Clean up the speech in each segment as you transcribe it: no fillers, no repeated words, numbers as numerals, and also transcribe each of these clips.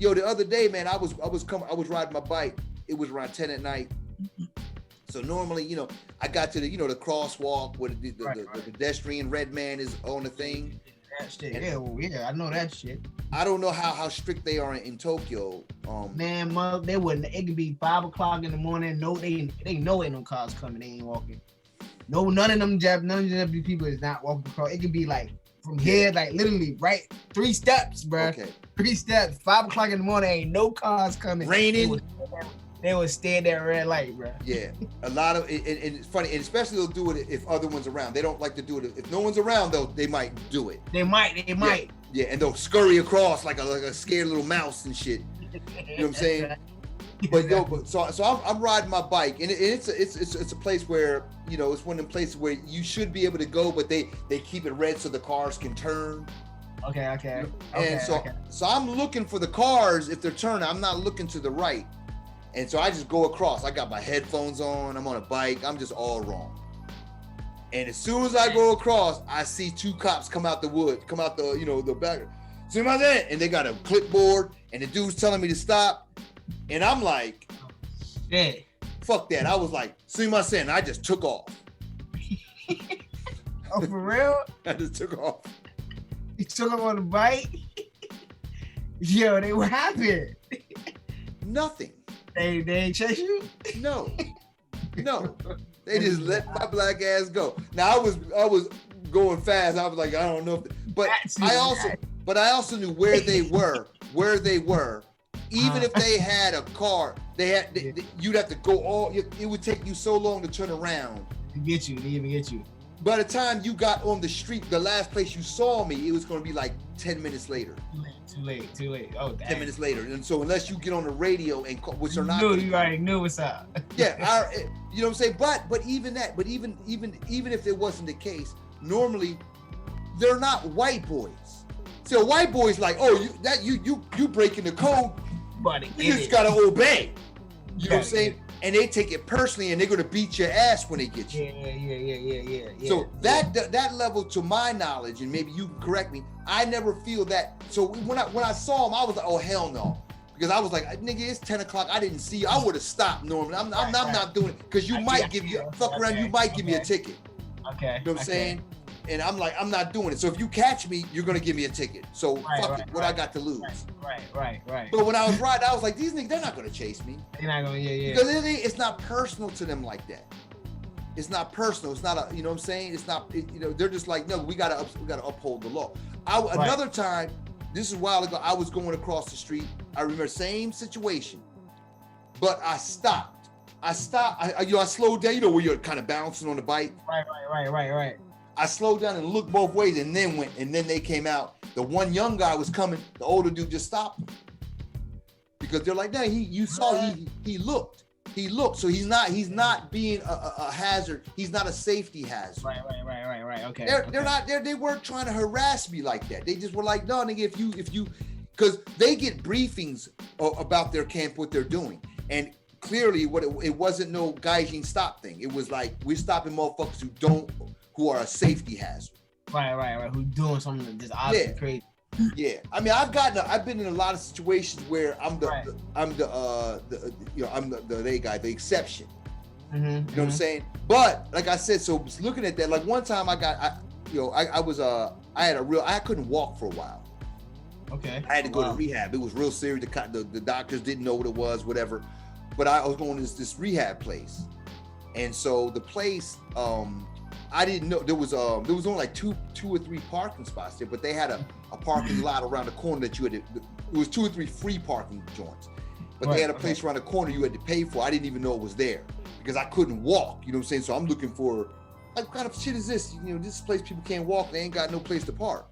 Yo, the other day, man, I was riding my bike. It was around 10 at night. So normally, you know, I got to the, you know, the crosswalk where the pedestrian red man is on the thing. That shit. Yeah, I know that shit. I don't know how strict they are in Tokyo. Man, they wouldn't. It could be 5 o'clock in the morning. No, they know ain't no cars coming. They ain't walking. No, none of them Japanese people is not walking across. It could be like from here, like literally right 3 steps, bro. Okay. 3 steps. 5 o'clock in the morning, ain't no cars coming. Raining. They would stay at that red light, bro. Yeah, a lot of and it's funny, and especially they'll do it if other ones around. They don't like to do it if no one's around. They might do it. They might. Yeah, and they'll scurry across like a scared little mouse and shit. You know what I'm saying? But so I'm riding my bike, and it's a place where, you know, it's one of them places where you should be able to go, but they keep it red so the cars can turn. Okay. And so I'm looking for the cars if they're turning. I'm not looking to the right. And so I just go across. I got my headphones on. I'm on a bike. I'm just all wrong. And as soon as I go across, I see 2 cops come out the you know, the back. See my man? And they got a clipboard, and the dude's telling me to stop. And I'm like, shit. Fuck that. I was like, see my son. I just took off. Oh, for real? I just took off. You took off on the bike? Yo, what happened? Nothing. They ain't chase you? No. They just let my black ass go. Now I was going fast. I was like, I don't know, but I also knew where they were. Even if they had a car, you'd have to go it would take you so long to turn around. To get you, to even get you. By the time you got on the street, the last place you saw me, it was going to be like 10 minutes later. Too late. Oh, damn. 10 minutes later. And so unless you get on the radio and call, which are not. You already knew what's up. Yeah, you know what I'm saying? But even if it wasn't the case, normally they're not white boys. So a white boy's like, oh, you breaking the code. Buddy, you just gotta obey. You know what I'm saying? And they take it personally, and they're gonna beat your ass when they get you. Yeah. So that level, to my knowledge, and maybe you can correct me, I never feel that. So when I saw him, I was like, oh hell no, because I was like, nigga, it's 10 o'clock. I didn't see you. I would have stopped normally. I'm not doing it because you might give me a ticket. Okay. You know what I'm saying? And I'm like, I'm not doing it. So if you catch me, you're gonna give me a ticket. So fuck it. What I got to lose? Right. But when I was riding, I was like, these niggas, they're not gonna chase me. They're not gonna, yeah. Because it's not personal to them like that. It's not personal. It's not you know what I'm saying? It's not. They're just like, no, we gotta uphold the law. Another time, this is a while ago, I was going across the street. I remember same situation, but I stopped. I slowed down. You know where you're kind of bouncing on the bike. Right. I slowed down and looked both ways, and then went, and then they came out. The one young guy was coming. The older dude just stopped him because they're like, no, he looked. So he's not being a hazard. He's not a safety hazard. Right. Okay. They weren't trying to harass me like that. They just were like, no, nigga, if you, because they get briefings about their camp, what they're doing, and clearly it wasn't no gaijin stop thing. It was like, we're stopping motherfuckers who are a safety hazard. Right. Who doing something just obviously crazy. Yeah, I mean, I've been in a lot of situations where I'm the they guy, the exception. Mm-hmm, you know what I'm saying? But like I said, so looking at that, like one time I couldn't walk for a while. Okay. I had to go to rehab. It was real serious. The doctors didn't know what it was, whatever. But I was going to this rehab place, and so the place, I didn't know there was only like two or three parking spots there, but they had a parking lot around the corner that you had to, it was 2 or 3 free parking joints, but they had a place around the corner you had to pay for. I didn't even know it was there because I couldn't walk. You know what I'm saying? So I'm looking for, like, what kind of shit is this? You know, this place people can't walk. They ain't got no place to park.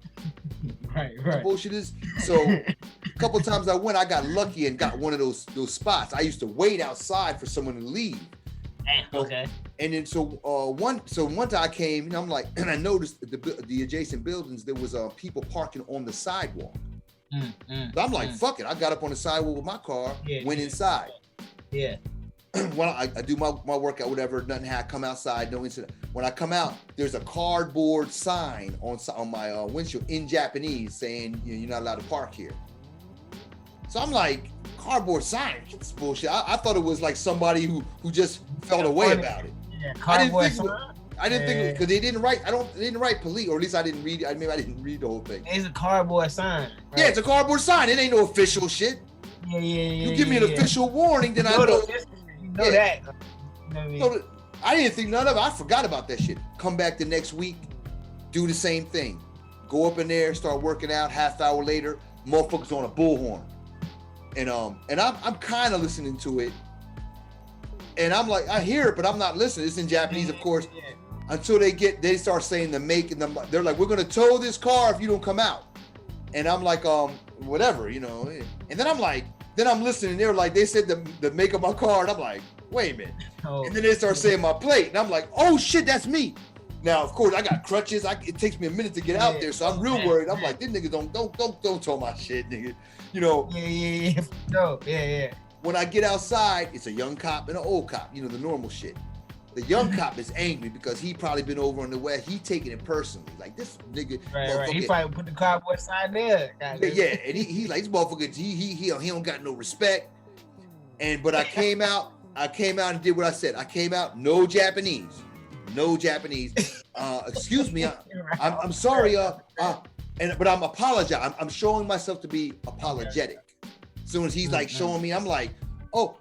Right. What bullshit is. So a couple of times I went, I got lucky and got one of those spots. I used to wait outside for someone to leave. Okay. And then one time I came, and I'm like, and I noticed the adjacent buildings, there was people parking on the sidewalk. So I'm like, fuck it. I got up on the sidewalk with my car, went inside. Yeah. Well, I do my workout, whatever, nothing had come outside, no incident. When I come out, there's a cardboard sign on my windshield in Japanese saying, you're not allowed to park here. So I'm like, cardboard sign, it's bullshit. I thought it was like somebody who just felt away about it. Yeah, I didn't cardboard think. sign. I didn't think because they didn't write. They didn't write police, or at least I didn't read. Maybe I didn't read the whole thing. It's a cardboard sign. Right? Yeah, it's a cardboard sign. It ain't no official shit. Yeah. You give me an official warning, then I know. You know that. You know what I mean? So I didn't think none of it. I forgot about that shit. Come back the next week, do the same thing. Go up in there, start working out. Half hour later, motherfuckers on a bullhorn, and I'm kind of listening to it, and I'm like, I hear it, but I'm not listening. It's in Japanese, of course. Yeah. Until they start saying the make and the, they're like, we're gonna tow this car if you don't come out, and I'm like, whatever, you know. And then I'm listening. They're like, they said the make of my car, and I'm like, wait a minute. Oh. And then they start saying my plate, and I'm like, oh shit, that's me. Now, of course, I got crutches. It takes me a minute to get out there, so I'm real worried. I'm like, these niggas don't tow my shit, nigga. You know. Yeah. No. Yeah. When I get outside, it's a young cop and an old cop. You know, the normal shit. The young cop is angry because he probably been over on the west. He taking it personally, like this nigga. Right. He probably put the cardboard sign there. Yeah, and he like this motherfucker. He don't got no respect. But I came out and did what I said. I came out, no Japanese. Excuse me, I'm sorry. But I'm apologizing. I'm showing myself to be apologetic. As soon as he's like showing me, I'm like, oh,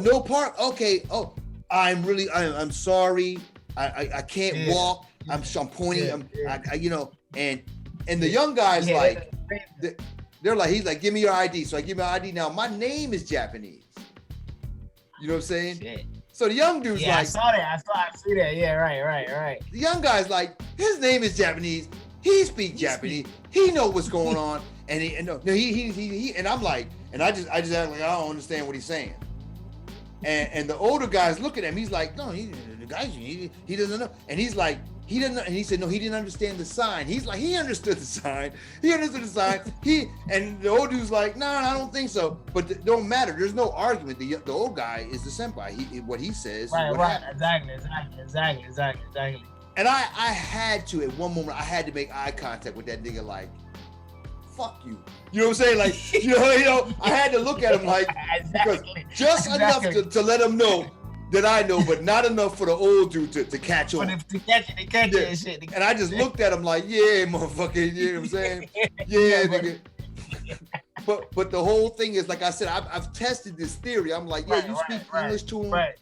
no part. Okay. Oh, I'm sorry. I can't walk. I'm pointing. You know, and the young guy's like, they're like, he's like, give me your ID. So I give him my ID. Now my name is Japanese. You know what I'm saying? Shit. So the young dude's like, I saw that. I see that. Yeah, right. The young guy's like, his name is Japanese. He speaks Japanese. He know what's going on. And he and I'm like, and I just act like I don't understand what he's saying. And the older guy's looking at him. He's like, no, he doesn't know. And he's like, he doesn't. And he said, no, he didn't understand the sign. He's like, he understood the sign. And the old dude's like, no, I don't think so. But it don't matter. There's no argument. The old guy is the senpai. What he says. Right. Exactly. And I had to, at one moment, I had to make eye contact with that nigga like, fuck you. You know what I'm saying? Like, you know, I had to look at him like, because just enough to let him know that I know, but not enough for the old dude to catch on. But to catch it and shit. And I just looked at him like, yeah, motherfucker, you know what I'm saying? Yeah, nigga. But the whole thing is, like I said, I've tested this theory. I'm like, yeah, you speak English to him. Right.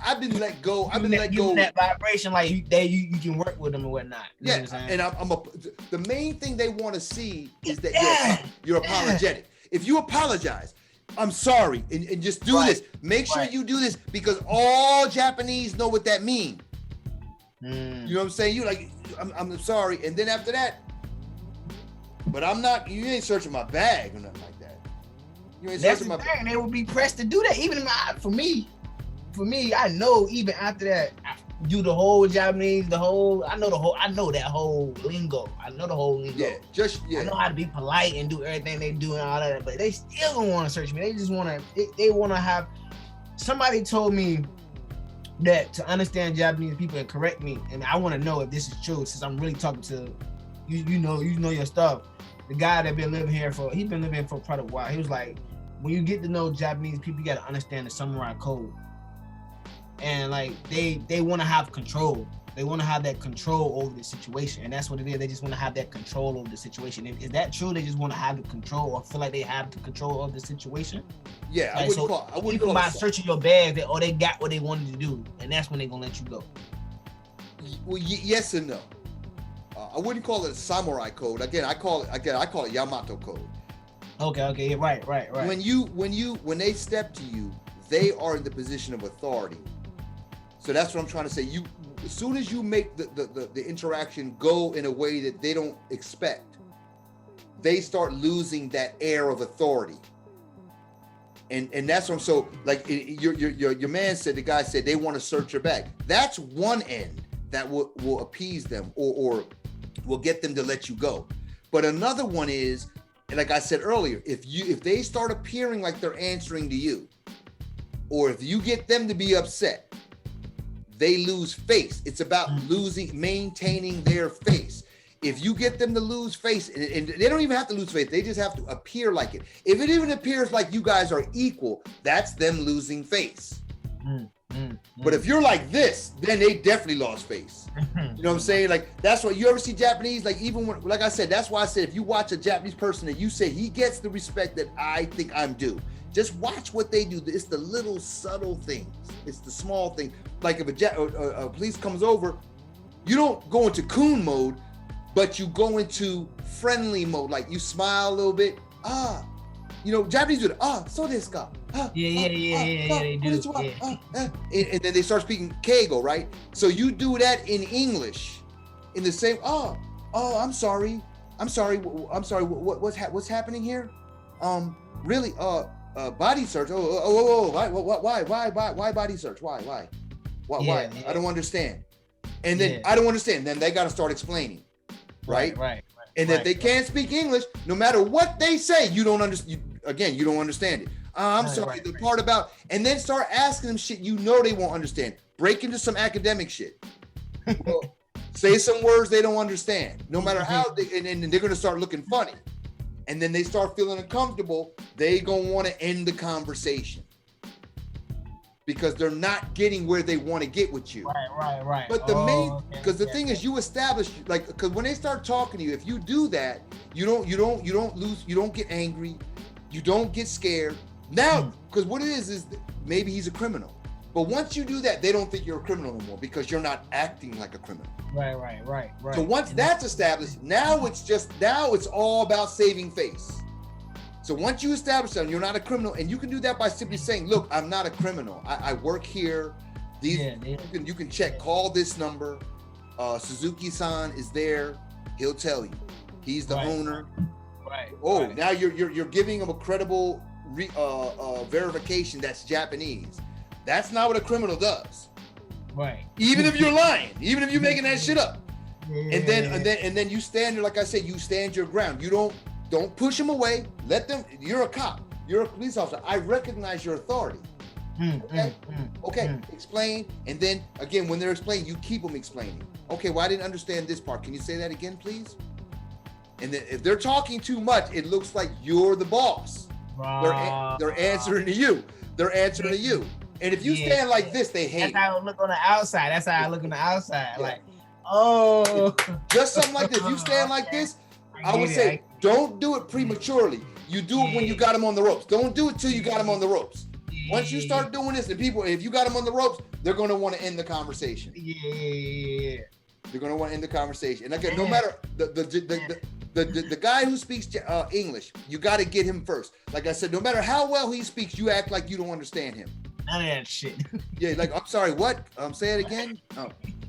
I've been let go. That vibration, like you can work with them and whatnot. You know what I'm saying? And the main thing they want to see is that you're apologetic. If you apologize, I'm sorry, and just do this. Make sure you do this because all Japanese know what that means. You know what I'm saying? You like, I'm sorry, and then after that, but I'm not. You ain't searching my bag or nothing like that. You ain't searching my bag. They would be pressed to do that. Even for me, I know even after that, I do the whole Japanese, I know that whole lingo. I know the whole lingo. Yeah. I know how to be polite and do everything they do and all that, but they still don't want to search me. They just want to, they want to have, somebody told me that to understand Japanese people and correct me, and I want to know if this is true, since I'm really talking to, you know your stuff. The guy that been living here for quite a while, he was like, when you get to know Japanese people, you got to understand the samurai code. And like they want to have control. They want to have that control over the situation, and that's what it is. They just want to have that control over the situation. Is that true? They just want to have the control, or feel like they have the control of the situation. Yeah, like, I wouldn't even call by it searching your bag, they got what they wanted to do, and that's when they're gonna let you go. Well, yes and no. I wouldn't call it a samurai code. I call it Yamato code. Okay, yeah, right. When they step to you, they are in the position of authority. So that's what I'm trying to say. As soon as you make the interaction go in a way that they don't expect, they start losing that air of authority. And that's what I'm so like. Your man said, the guy said they want to search your bag. That's one end that will appease them or will get them to let you go. But another one is, like I said earlier, if they start appearing like they're answering to you, or if you get them to be upset, they lose face. It's about maintaining their face. If you get them to lose face, and they don't even have to lose face, they just have to appear like it. If it even appears like you guys are equal, that's them losing face. But if you're like this, then they definitely lost face. You know what I'm saying? Like, that's what you ever see Japanese, like, even when, like I said, that's why I said, if you watch a Japanese person and you say he gets the respect that I think I'm due, just watch what they do. It's the little subtle things. It's the small thing. Like if a police comes over, you don't go into coon mode, but you go into friendly mode. Like you smile a little bit. You know, Japanese do it. So desu ka? Yeah, they do. And then they start speaking keigo, right? So you do that in English, in the same. I'm sorry. What's happening here? Really? Body search. Why body search? Why? Why? I don't understand. And then I don't understand. Then they got to start explaining, right? Right. And if they can't speak English, no matter what they say, you don't understand. Again, you don't understand it. I'm sorry. The part about, and then start asking them shit you know they won't understand. Break into some academic shit. Well, say some words they don't understand. No matter how, and they're gonna start looking funny. And then they start feeling uncomfortable. They gonna want to end the conversation because they're not getting where they want to get with you. Right. But because the thing is, you establish, like, because when they start talking to you, if you do that, you don't lose, you don't get angry, you don't get scared. Now, because what it is maybe he's a criminal. But once you do that, they don't think you're a criminal no more because you're not acting like a criminal. Right. So once that's established, now it's all about saving face. So once you establish that you're not a criminal, and you can do that by simply saying, look, I'm not a criminal. I work here. You can check, call this number. Suzuki-san is there. He'll tell you. He's the owner. Right. Now you're giving him a credible verification that's Japanese. That's not what a criminal does. Right. Even if you're lying, even if you're making that shit up. And then you stand there, like I said, you stand your ground. You don't push them away. Let them, you're a cop. You're a police officer. I recognize your authority. Okay. Explain. And then again, when they're explaining, you keep them explaining. Okay, well, I didn't understand this part. Can you say that again, please? And then if they're talking too much, it looks like you're the boss. They're answering to you. And if you stand like this, they hate. That's how I look on the outside. Yeah. Like, just something like this. If you stand like this, I would say, don't do it prematurely. You do it when you got them on the ropes. Don't do it till you got them on the ropes. Once you start doing this, and people, if you got them on the ropes, they're going to want to end the conversation. They're going to want to end the conversation. And again, no matter the guy who speaks English, you got to get him first. Like I said, no matter how well he speaks, you act like you don't understand him. None of that shit. Yeah, like, I'm sorry, what? Say it again.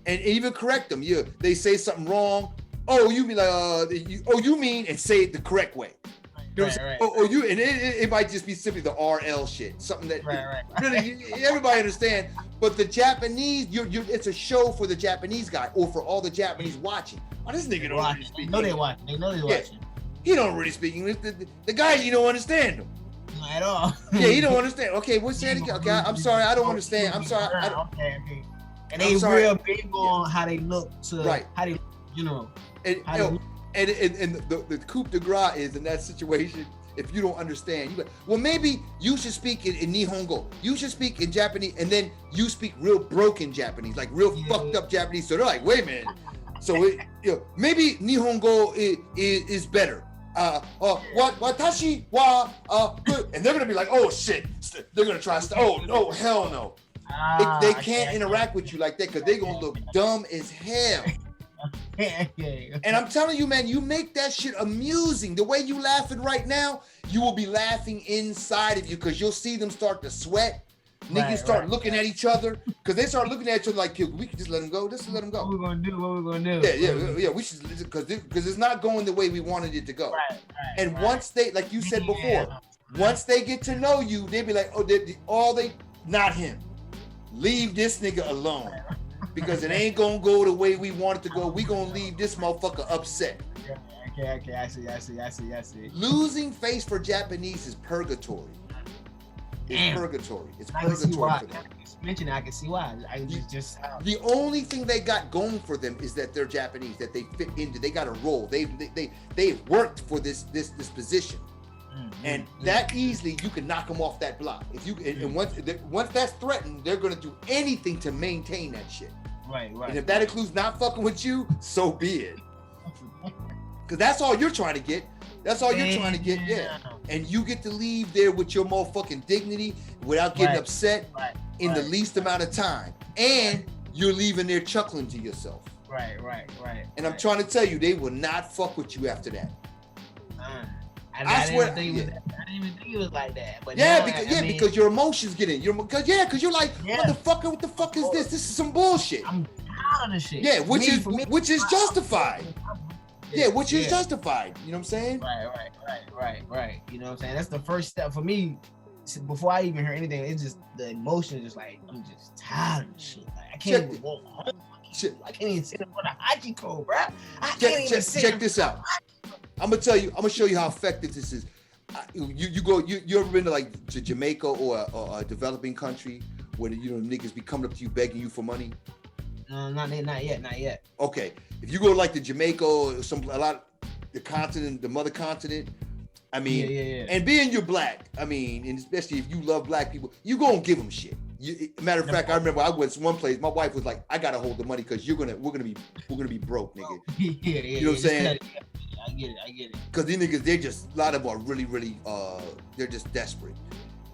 And even correct them. They say something wrong. You be like, you mean, and say it the correct way. Right. And it might just be simply the RL shit, something that really everybody understand. But the Japanese, it's a show for the Japanese guy or for all the Japanese watching. This nigga don't really speak. They know they watching. He don't really speak English. The guy, you don't understand him. Not at all. Yeah, he don't understand. Okay, what's that again? Okay, I'm sorry, I don't understand. I'm sorry. Okay. And they real big on how they look how they look in general. And the coup de grace is in that situation. If you don't understand, you like, well, maybe you should speak in Nihongo. You should speak in Japanese, and then you speak real broken Japanese, like real fucked up Japanese. So they're like, wait a minute. So maybe Nihongo is better. Watashi wa good, and they're gonna be like, oh shit. They're gonna try to. Oh no, hell no. They can't interact with you like that because they're gonna look dumb as hell. And I'm telling you, man, you make that shit amusing. The way you laughing right now, you will be laughing inside of you because you'll see them start to sweat. Niggas start looking at each other because they start looking at each other like, we can just let them go. Just let them go. What we gonna do? Yeah. We should, because it's not going the way we wanted it to go. And once they, like you said before, once they get to know you, they be like, not him. Leave this nigga alone. Because it ain't gonna go the way we want it to go. We gonna leave this motherfucker upset. Okay, I see. Losing face for Japanese is purgatory. Damn. purgatory. It's I can see purgatory why. for them. Mention, I can see why. I just The only thing they got going for them is that they're Japanese, that they fit into. They got a role. They've worked for this position, and that easily you can knock them off that block. If you and once that's threatened, they're gonna do anything to maintain that shit. Right. And if that includes not fucking with you, so be it. Because that's all you're trying to get. That's all you're trying to get, yeah. And you get to leave there with your motherfucking dignity without getting upset in the least amount of time. And you're leaving there chuckling to yourself. Right. And I'm trying to tell you, they will not fuck with you after that. I swear, I didn't even think it was like that. But because your emotions get in. Because you're like, motherfucker, what the fuck is this? This is some bullshit. I'm tired of this shit. Yeah, which is justified. Yeah, which is justified. You know what I'm saying? Right. You know what I'm saying? That's the first step for me. Before I even hear anything, it's just the emotion. Just like I'm just tired of this shit. Like I can't even walk home. I can't even sit up on a hachiko, bro. I can't even sit. Check this out. I'm gonna show you how effective this is. You ever been to Jamaica or a developing country where niggas be coming up to you begging you for money? Not yet. Okay, if you go to Jamaica or the mother continent, I mean, and being you're black, I mean, and especially if you love black people, you gonna give them shit. Matter of fact, I remember I went to one place. My wife was like, "I gotta hold the money because we're gonna be broke, nigga." You know what I'm saying? I get it. Because these niggas, they're just a lot of them are really, they're just desperate.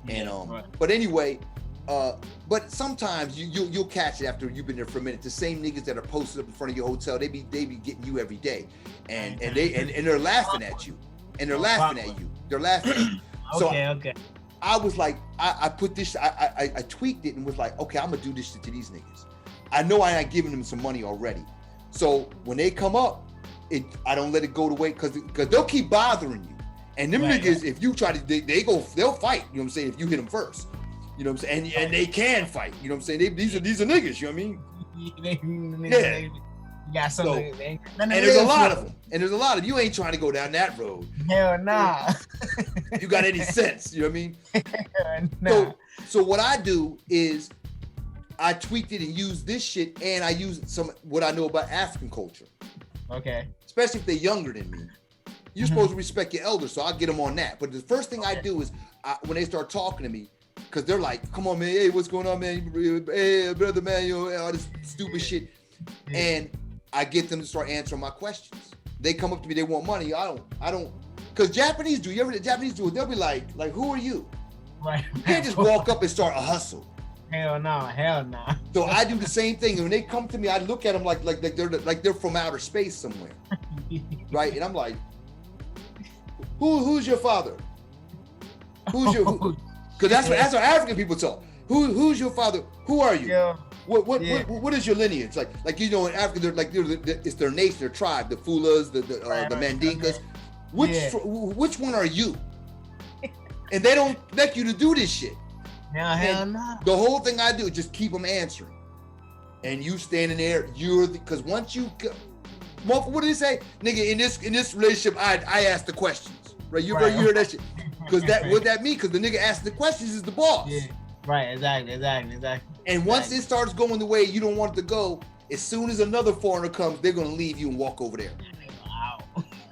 And but anyway, but sometimes you'll catch it after you've been there for a minute. The same niggas that are posted up in front of your hotel, they be getting you every day, and they're laughing at you, They're laughing at you. So okay. I was like, I put this, I tweaked it and was like, okay, I'm gonna do this shit to these niggas. I know I ain't giving them some money already, so when they come up, I don't let it go to waste because they'll keep bothering you. And them niggas, if you try to, they'll fight. You know what I'm saying? If you hit them first, you know what I'm saying? And they can fight. You know what I'm saying? These are niggas. You know what I mean? Yeah. Got something. And there's a lot of them. And there's a lot of you ain't trying to go down that road. Hell nah. You got any sense? You know what I mean? Hell nah. So what I do is I tweaked it and used this shit, and I used what I know about African culture. Okay. Especially if they're younger than me. You're supposed to respect your elders, so I'll get them on that. But the first thing I do is when they start talking to me, because they're like, come on, man, hey, what's going on, man? Hey, brother, man, all this stupid shit. And I get them to start answering my questions. They come up to me, they want money. I don't, because Japanese do, they'll be like, thho are you? Right. You can't just walk up and start a hustle. Hell no. So I do the same thing. And when they come to me, I look at them like they're from outer space somewhere. Right? And I'm like, who's your father? Because that's what African people talk. Who's your father? Who are you? Yeah. What is your lineage? Like in Africa, it's their nation, their tribe, the Fulas, the Mandinkas. Which one are you? And they don't expect you to do this shit. Hell no. The whole thing I do is just keep them answering. And you standing there, because once you, what do they say? Nigga, in this relationship, I ask the questions. Right? You heard that shit. Because what that mean? Because the nigga asking the questions is the boss. Yeah. Right, exactly. And once it starts going the way you don't want it to go, as soon as another foreigner comes, they're gonna leave you and walk over there. Wow.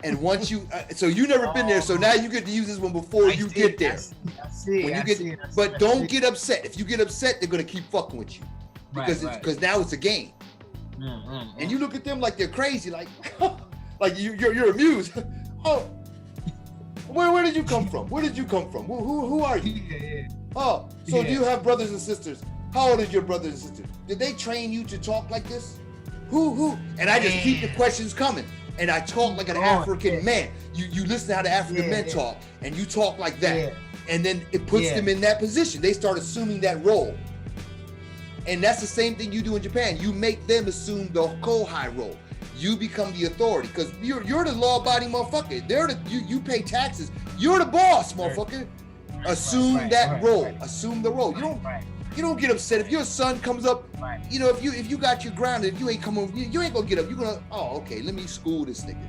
And once you, so you never been there, so now you get to use this one before you get there. I see. But don't get upset. If you get upset, they're gonna keep fucking with you because now it's a game. And you look at them like they're crazy, like you're amused. Oh, where did you come from? Who are you? Yeah. Oh, so do you have brothers and sisters? How old is your brothers and sisters? Did they train you to talk like this? Who? And I just keep the questions coming. And I talk like an African man. You listen to how the African men talk, and you talk like that. Yeah. And then it puts them in that position. They start assuming that role. And that's the same thing you do in Japan. You make them assume the kohai role. You become the authority because you're the law-abiding motherfucker. You pay taxes. You're the boss, motherfucker. Assume that role. Assume the role. You don't get upset if your son comes up. You know, if you got your grounded, if you ain't come over, you ain't gonna get up. You're gonna, oh, okay, let me school this nigga.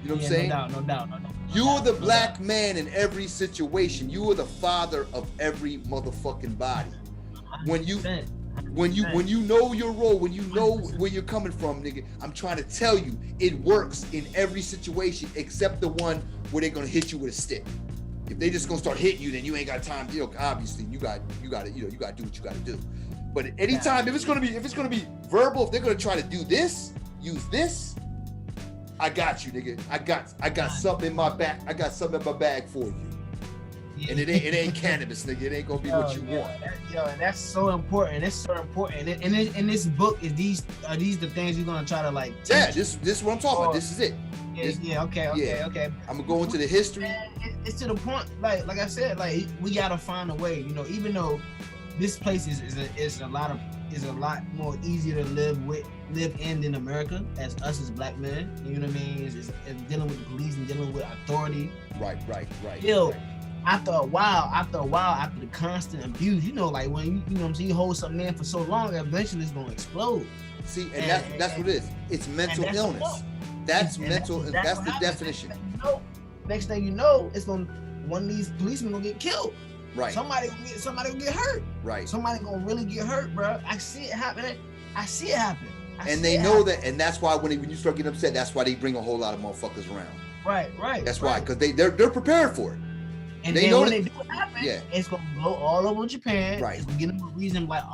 You know what I'm saying? No doubt. You are the black man in every situation. You are the father of every motherfucking body. When you know your role, when you know where you're coming from, nigga, I'm trying to tell you, it works in every situation except the one where they're gonna hit you with a stick. If they just gonna start hitting you, then you ain't got time. You know, obviously, you got to do what you got to do. But anytime, if it's gonna be verbal, if they're gonna try to do this, use this, I got you, nigga. I got something in my back. I got something in my bag for you. Yeah. And it ain't cannabis, nigga. It ain't gonna be what you want. And that's so important. It's so important. And in this book, are these the things you're gonna try to like teach? Yeah, this is what I'm talking about. This is it. Okay. I'm gonna go into the history. It's to the point, like I said, like we gotta find a way. You know, even though this place is a lot more easier to live in than America as us as black men. You know what I mean? It's dealing with the police and dealing with authority. Right. Still, after a while, after the constant abuse, you know, like when you know what I'm saying, you hold something in for so long, eventually it's gonna explode. See, and that's what it is. It's mental illness. That's mental, and that's the definition. Next thing you know, it's gonna one of these policemen gonna get killed. Right. Somebody will get hurt. Right. Somebody gonna really get hurt, bro. I see it happening. And they know that, and that's why when you start getting upset, that's why they bring a whole lot of motherfuckers around. Right. That's why, because they're prepared for it. And they know when they do it happen, it's gonna blow all over Japan. Right. It's gonna give them a reason like,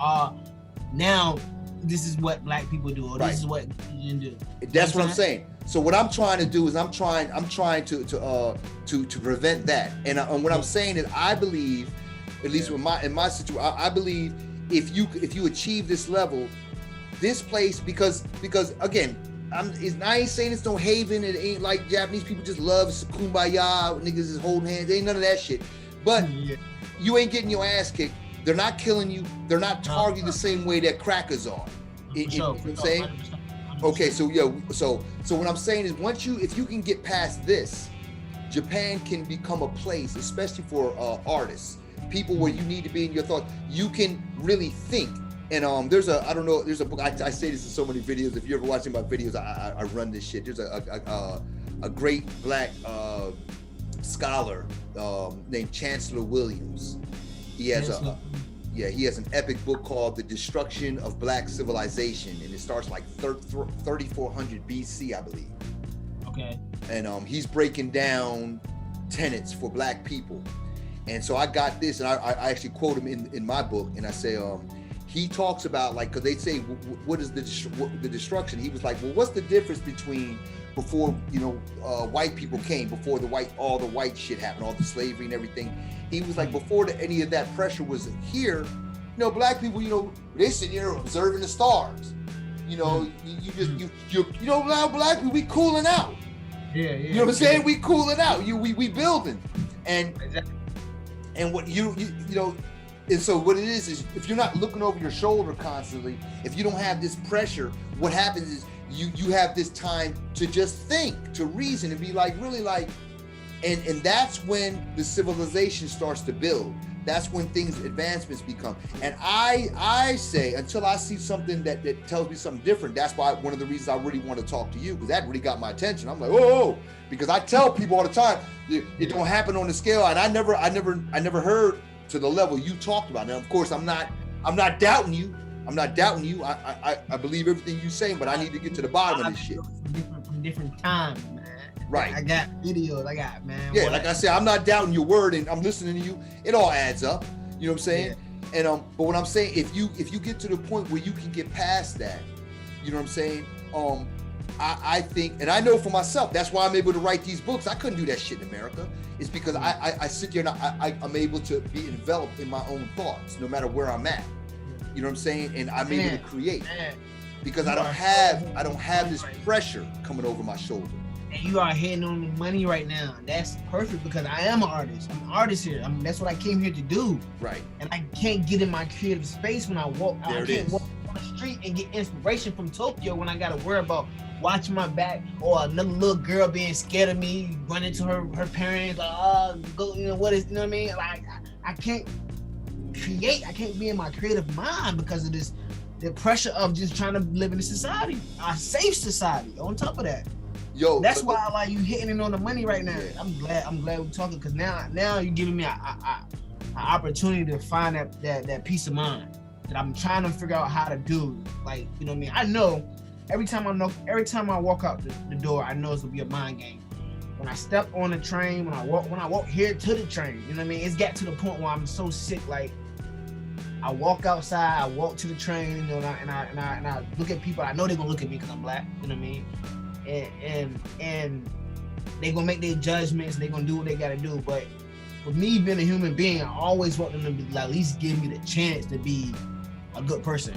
now this is what black people do, or this is what Asians do. That's what I'm saying. So what I'm trying to do is I'm trying to prevent that. And what I'm saying is I believe, at least in my situation, I believe if you achieve this level, this place, because again, I ain't saying it's no haven. It ain't like Japanese people just love kumbaya, niggas is holding hands. Ain't none of that shit. But you ain't getting your ass kicked. They're not killing you. They're not targeting the same way that crackers are. You know what I'm saying? 100%. Okay, so what I'm saying is if you can get past this, Japan can become a place, especially for artists, people where you need to be in your thoughts. You can really think. And there's a book, I say this in so many videos. If you're ever watching my videos, I run this shit. There's a great black scholar named Chancellor Williams. He has an epic book called The Destruction of Black Civilization, and it starts like 3400 BC, I believe. Okay. And he's breaking down tenets for black people. And so I got this, and I actually quote him in my book, and I say, he talks about, like, because they say, what is the destruction? He was like, well, what's the difference between before, white people came, before all the white shit happened, all the slavery and everything. He was like, before any of that pressure was here, black people, they sit here observing the stars. Now black people, we cooling out. Yeah. You know what I'm saying? We cooling out. We building. And what and so what it is if you're not looking over your shoulder constantly, if you don't have this pressure, what happens is you have this time to just think, to reason, and be like, really like, and that's when the civilization starts to build. That's when advancements become. And I say, until I see something that tells me something different, that's why one of the reasons I really want to talk to you, because that really got my attention. I'm like, whoa, because I tell people all the time, it don't happen on the scale, and I never heard to the level you talked about. Now, of course, I'm not doubting you. I believe everything you're saying, but I need to get to the bottom of this shit. From different times, man. Right. I got videos. Man. Yeah, like I said, I'm not doubting your word, and I'm listening to you. It all adds up. You know what I'm saying? Yeah. And but what I'm saying, if you get to the point where you can get past that, you know what I'm saying? I think, and I know for myself, that's why I'm able to write these books. I couldn't do that shit in America. It's because I sit here and I'm able to be enveloped in my own thoughts, no matter where I'm at. You know what I'm saying? And I'm able to create because I don't have this pressure coming over my shoulder. And you are hitting on the money right now. That's perfect because I am an artist. I'm an artist here. That's what I came here to do. Right. And I can't get in my creative space when I walk. I can't walk on the street and get inspiration from Tokyo when I got to worry about watching my back or another little girl being scared of me, running to her parents, go, what is, what I mean? Like, I can't create. I can't be in my creative mind because of this, the pressure of just trying to live in a society, a safe society. On top of that. Yo, That's why I like you hitting it on the money right now. Yeah. I'm glad we're talking, because now you're giving me an opportunity to find that peace of mind that I'm trying to figure out how to do. Like, you know what I mean? I know every time I walk out the door, I know it's gonna be a mind game. When I step on the train, when I walk here to the train, you know what I mean? It's got to the point where I'm so sick. Like, I walk outside, I walk to the train, you know, and I look at people. I know they're gonna look at me because I'm black. You know what I mean? And they gonna make their judgments. They gonna do what they gotta do. But for me being a human being, I always want them to be, at least give me the chance to be a good person.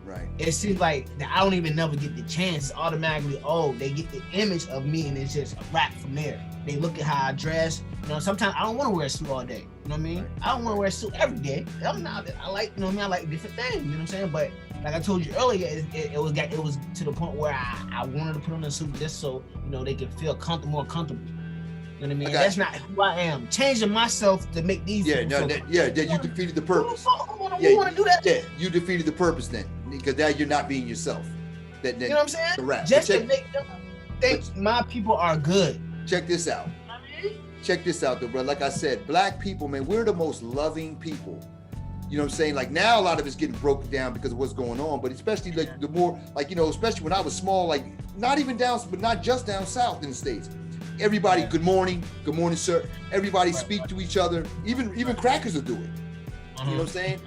Right. It seems like that I don't even never get the chance. It's automatically, they get the image of me, and it's just a wrap from there. They look at how I dress. You know, sometimes I don't want to wear a suit all day. You know what I mean? Right. I don't want to wear a suit every day. I'm not. I like, you know what I mean? I like different things. You know what I'm saying? But like I told you earlier, it was to the point where I wanted to put on a suit just so, you know, they can feel more comfortable. You know what I mean? That's not who I am. Changing myself to make these. Yeah, no, you defeated the purpose. Who want to do that? Yeah, you defeated the purpose then, because now you're not being yourself. You know what I'm saying? The rap. Just to make them think my people are good. Check this out. Check this out, though, bro. Like I said, black people, man, we're the most loving people. You know what I'm saying? Like, now a lot of it's getting broken down because of what's going on, but especially like the more, like, you know, especially when I was small, like not even down, but not just down south in the States. Everybody, good morning, sir. Everybody speak to each other. Even crackers will do it. You know what I'm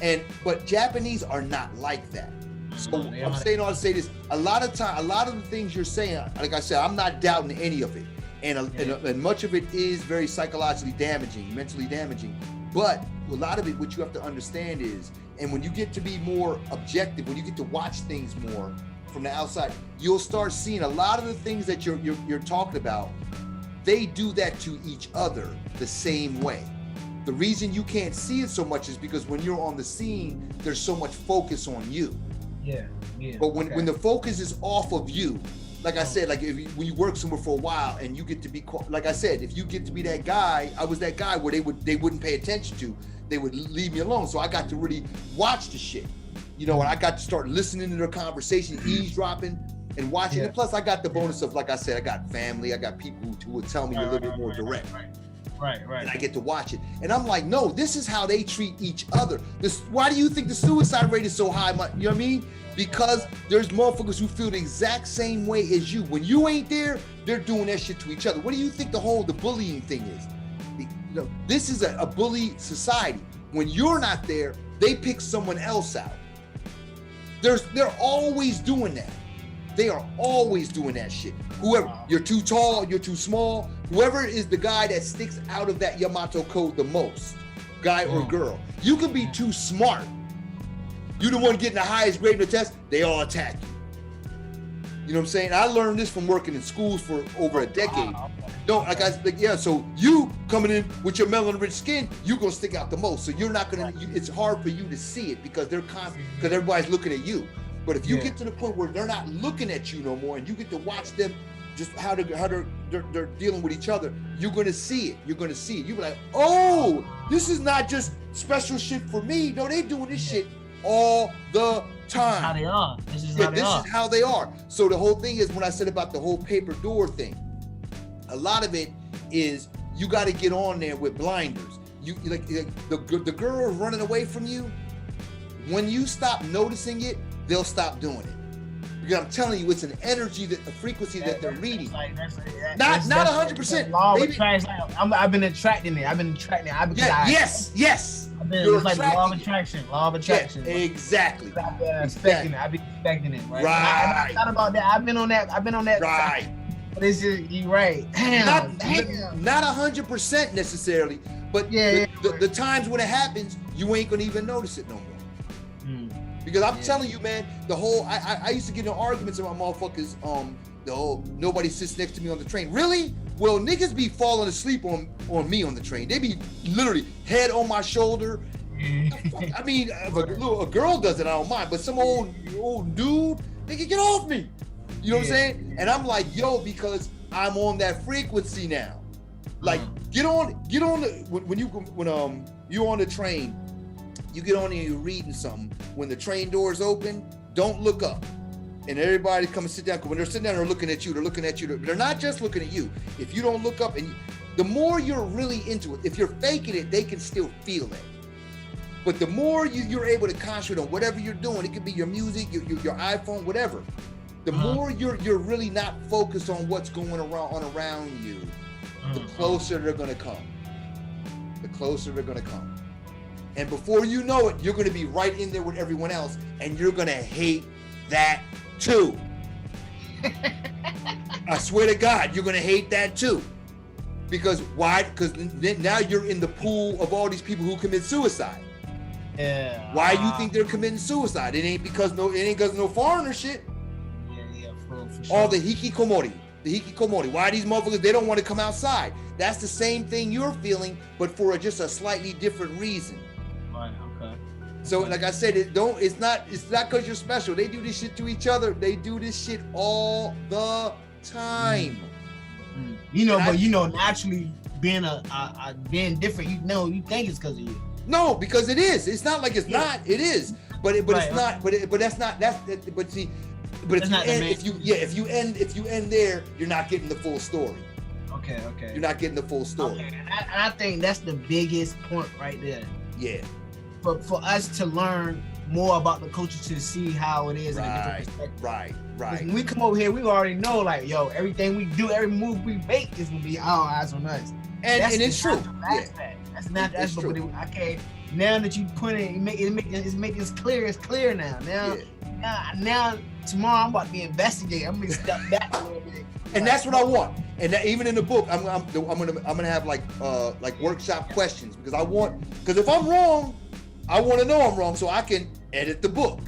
saying? But Japanese are not like that. So I'm saying all to say this. A lot of the things you're saying, like I said, I'm not doubting any of it. And much of it is very psychologically damaging, mentally damaging. But a lot of it, what you have to understand is, and when you get to be more objective, when you get to watch things more from the outside, you'll start seeing a lot of the things that you're talking about. They do that to each other the same way. The reason you can't see it so much is because when you're on the scene, there's so much focus on you. Yeah. But when the focus is off of you, like I said, like when you work somewhere for a while and you get to be, like I said, if you get to be that guy, I was that guy where they wouldn't pay attention to, they would leave me alone. So I got to really watch the shit, you know, and I got to start listening to their conversation, eavesdropping and watching it. Plus I got the bonus of, like I said, I got family, I got people who will tell me a little bit more direct. Right. And I get to watch it. And I'm like, no, this is how they treat each other. Why do you think the suicide rate is so high? You know what I mean? Because there's motherfuckers who feel the exact same way as you. When you ain't there, they're doing that shit to each other. What do you think the bullying thing is? You know, this is a bully society. When you're not there, they pick someone else out. They're always doing that. They are always doing that shit. Whoever, you're too tall, you're too small, whoever is the guy that sticks out of that Yamato code the most, guy or girl. You can be too smart. You the one getting the highest grade in the test, they all attack you. You know what I'm saying? I learned this from working in schools for over a decade. So you coming in with your melanin-rich skin, you're gonna stick out the most. So you're not gonna, it's hard for you to see it because because everybody's looking at you. But if you get to the point where they're not looking at you no more and you get to watch them just how they're dealing with each other, you're gonna see it. You're gonna see it. You'll be like, oh, this is not just special shit for me. No, they doing this shit all the time. This is how they are. So the whole thing is, when I said about the whole paper door thing, a lot of it is you got to get on there with blinders. You like the girl running away from you. When you stop noticing it, they'll stop doing it. Because I'm telling you, it's an energy, a frequency that they're reading. Not 100%. I've been attracting it. Yes. It's like law of attraction. Yeah, exactly. I've been expecting it. Right. I thought about that. I've been on that. Right. But it's just, you're right. Not 100% necessarily, but the times when it happens, you ain't gonna even notice it no more. Because I'm telling you, man, the whole, I used to get in arguments with my motherfuckers, the whole, nobody sits next to me on the train. Really? Well, niggas be falling asleep on me on the train. They be literally head on my shoulder. I mean, if a girl does it, I don't mind, but some old dude, nigga, get off me. You know what I'm saying? And I'm like, yo, because I'm on that frequency now. Like, get on when you're on the train, you get on and you're reading something. When the train doors open, don't look up. and everybody come and sit down. Because when they're sitting down, they're looking at you. They're not just looking at you. If you don't look up, and the more you're really into it, if you're faking it, they can still feel it. But the more you're able to concentrate on whatever you're doing, it could be your music, your iPhone, whatever. The more you're really not focused on what's going around you, the closer they're gonna come. The closer they're gonna come. And before you know it, you're gonna be right in there with everyone else, and you're gonna hate that too. I swear to God, you're gonna hate that too. Because why? Because now you're in the pool of all these people who commit suicide. Yeah. Why you think they're committing suicide? It ain't because of no foreigner shit. Yeah, for sure. All the hikikomori. Why these motherfuckers, they don't want to come outside? That's the same thing you're feeling, but for just a slightly different reason. Right, okay. So like I said, it's not because you're special. They do this shit to each other. They do this shit all the time. Naturally being different, you think it's because of you. No, because it is. It's not like it's not. It is. But Right, it's not. But that's not. But see. But if you end there, you're not getting the full story. Okay. You're not getting the full story. Okay. And I think that's the biggest point right there. Yeah. For us to learn more about the culture, to see how it is in a different perspective. Right. When we come over here, we already know, like, yo, everything we do, every move we make is gonna be all eyes on us. And it's true. Yeah. That's not. That's true. Okay. Now that you put it, it's making it clear. It's clear now. Now tomorrow I'm about to be investigating. I'm gonna step back a little bit. And that's what I want. And that, even in the book, I'm gonna have like workshop questions, because if I'm wrong, I want to know I'm wrong so I can edit the book.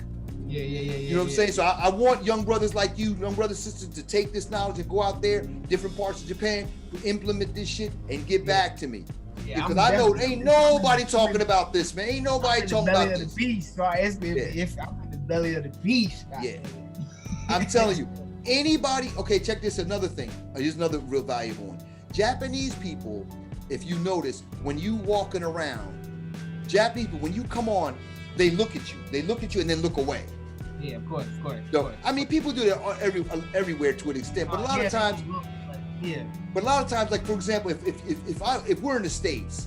Yeah. You know what I'm saying? So I want young brothers like you, young brothers, sisters, to take this knowledge and go out there, different parts of Japan, implement this shit and get back to me. Yeah, because I know ain't nobody talking about this, man. Ain't nobody talking about this. Beast, right? If I'm in the belly of the beast. Yeah. I'm telling you, anybody, okay, check this, another thing. Here's another real valuable one. Japanese people, if you notice, when you walking around, Japanese people, when you come on, they look at you and then look away. Yeah, of course. So, I mean, people do that everywhere to an extent, but a lot of times, but a lot of times, like for example, if we're in the States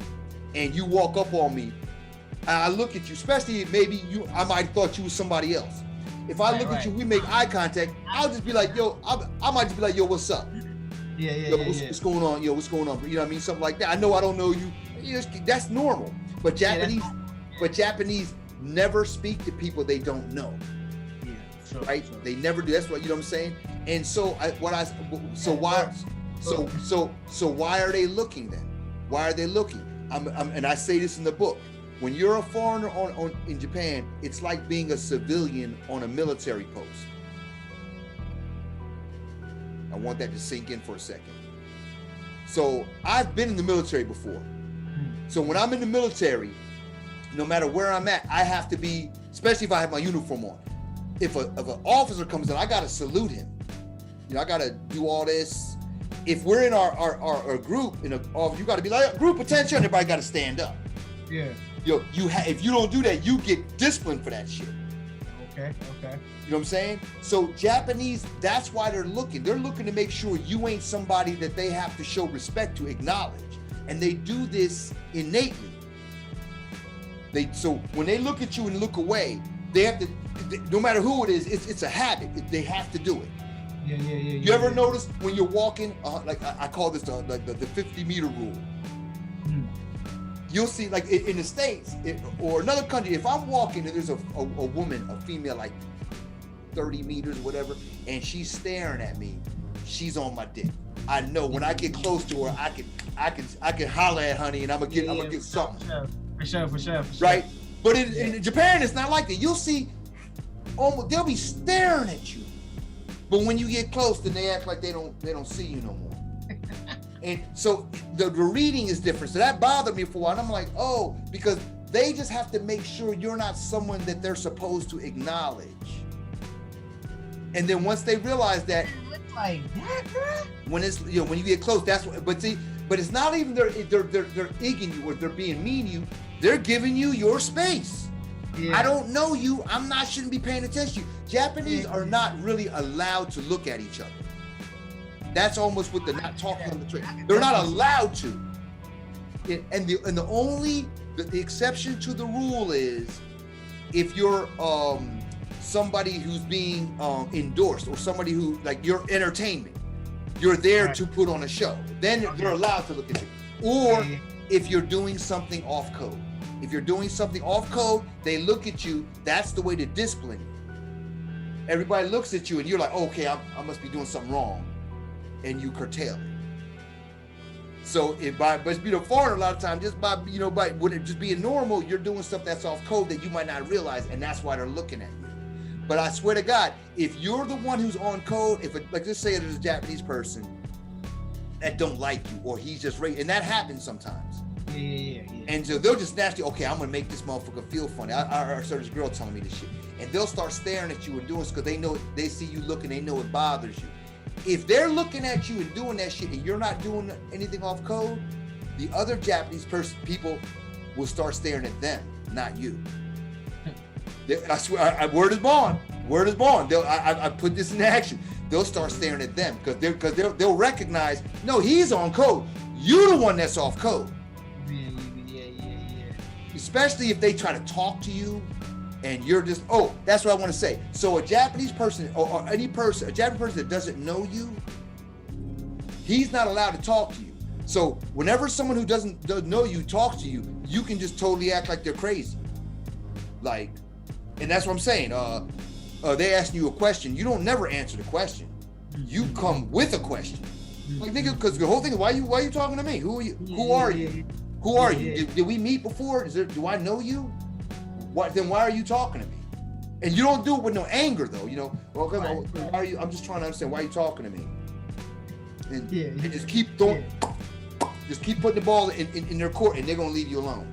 and you walk up on me, I look at you, especially maybe I might have thought you was somebody else. If I look at you, we make eye contact, I'll just be like, yo, I might just be like, yo, what's up? What's going on? Yo, what's going on? You know what I mean? Something like that. I know I don't know you. That's normal. But Japanese never speak to people they don't know. Yeah, sure, right? Sure. They never do. That's what, you know what I'm saying? And so why are they looking then? Why are they looking? And I say this in the book. When you're a foreigner in Japan, it's like being a civilian on a military post. I want that to sink in for a second. So I've been in the military before. So when I'm in the military, no matter where I'm at, I have to be, especially if I have my uniform on. If an officer comes in, I gotta salute him. You know, I gotta do all this. If we're in our group, you gotta be like, group attention, everybody gotta stand up. Yeah. If you don't do that, you get disciplined for that shit. Okay. You know what I'm saying? So Japanese, that's why they're looking. They're looking to make sure you ain't somebody that they have to show respect to, acknowledge. And they do this innately. So when they look at you and look away, they have to, no matter who it is, it's a habit. They have to do it. Yeah. You ever notice when you're walking, like I call this the 50-meter rule. You'll see, like in the States or another country, if I'm walking and there's a woman, a female, like 30 meters, whatever, and she's staring at me, she's on my dick. I know when I get close to her, I can holler at honey, and I'm gonna get something. For sure. Right? But in Japan, it's not like that. You'll see, they'll be staring at you, but when you get close, then they act like they don't see you no more. And so the reading is different. So that bothered me for a while. And I'm like, oh, because they just have to make sure you're not someone that they're supposed to acknowledge. And then once they realize that, like that, bro? when it's when you get close, that's what. But it's not even they're egging you or they're being mean to you. They're giving you your space. Yeah. I don't know you. Shouldn't be paying attention to you. Japanese are not really allowed to look at each other. That's almost what they're not talking on the train. They're not allowed to. And the exception to the rule is if you're somebody who's being endorsed or somebody who, like, you're entertainment, you're there to put on a show, then they're allowed to look at you. Or if you're doing something off code. If you're doing something off code, they look at you. That's the way to discipline you. Everybody looks at you and you're like, okay, I must be doing something wrong. And you curtail it. So but being a foreigner, a lot of times, just by just being normal, you're doing stuff that's off code that you might not realize, and that's why they're looking at you. But I swear to God, if you're the one who's on code, let's say there's a Japanese person that don't like you, or he's just and that happens sometimes. Yeah. And so they'll just naturally, okay, I'm gonna make this motherfucker feel funny. I saw this girl telling me this shit, and they'll start staring at you and doing this because they see you looking, they know it bothers you. If they're looking at you and doing that shit, and you're not doing anything off code, the other Japanese people will start staring at them, not you. I swear, word is bond. Word is bond. I put this in action. They'll start staring at them because they'll recognize, no, he's on code. You're the one that's off code. Yeah. Especially if they try to talk to you and you're just, that's what I want to say. So a Japanese person or any person, a Japanese person that doesn't know you, he's not allowed to talk to you. So whenever someone who doesn't know you talks to you, you can just totally act like they're crazy. Like, and that's what I'm saying. They asking you a question, you don't never answer the question. You come with a question. Like, nigga, because the whole thing is, why you talking to me? Who are you? Who are you? Who are you? Did we meet before? Do I know you? Then why are you talking to me? And you don't do it with no anger, though. Why are you? I'm just trying to understand why you're talking to me. And just keep throwing, just keep putting the ball in their court, and they're gonna leave you alone.